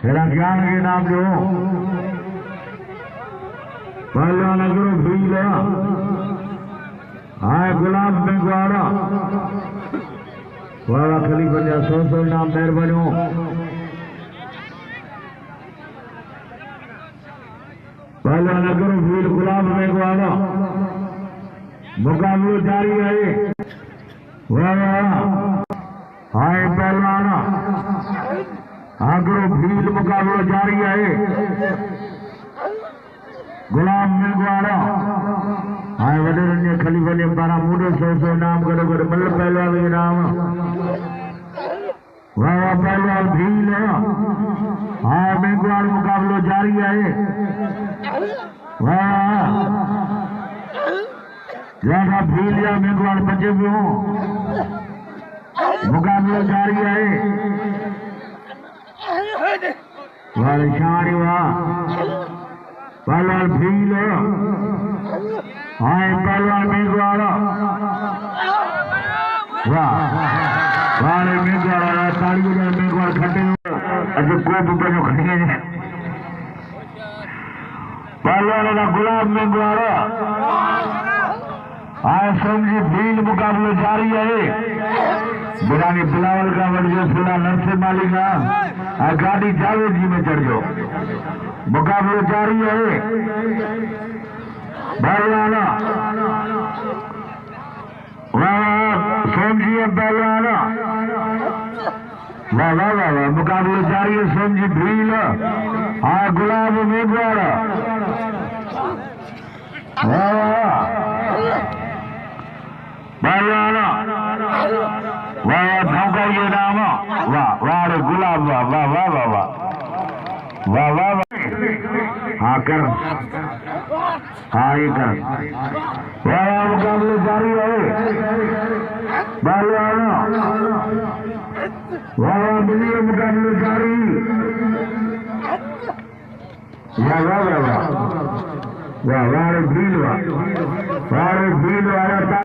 मेरा ज्ञान के नाम जो पहला नगरो भील आए गुलाब में ग्वारा वाला खलीफा जा 100 नाम मेहरबानी पहला नगरो भील गुलाब में ग्वारा मुकाबलो जारी है हाय पहलवाना आगरो भील मुकाबलो जारी है गुलाम में ग्वारा हाय वडरन्य खलीफा ने 12 मूडो 100 नाम करो कर मल्ल पहलवान के नाम वाह पहलवान भील हाय में ग्वार मुकाबलो जारी है वाह ज्यादा भील या में ग्वार बचे भी हो मुकाबलो जारी है वाह शानी वाह पहलवान भील हाय पहलवान मेघवाड़ा वाह वाह मेघवाड़ा ताली बजा मेघवाड़ खट्टे अच्छा कोप ऊपर जो खड़े पहलवान का गुलाब मेघवाड़ा हाय समझी भील मुकाबले जारी है बिरानी बिलावल का वर्जो सुना नरसे मालिका गाड़ी जावेद जी में चढ़ जाओ मुकाबले जारी है पहलवाना वाह सोमजी पहलवाना वाह वाह वाह वाह मुकाबले जारी है सोमजी भील हाँ गुलाब मेघवाड़ा वाह पहलवाना वाह धमका ये नाम वाह वाह गुलाब वाह वाह वाह वाह वाह वाह वाह हाँ कर हाँ ये कर वाह मुकाबले जारी है पहलवाना वाह मिलिए मुकाबले जारी वाह वाह वाह वाह वाह वाह भील वाह भील वाला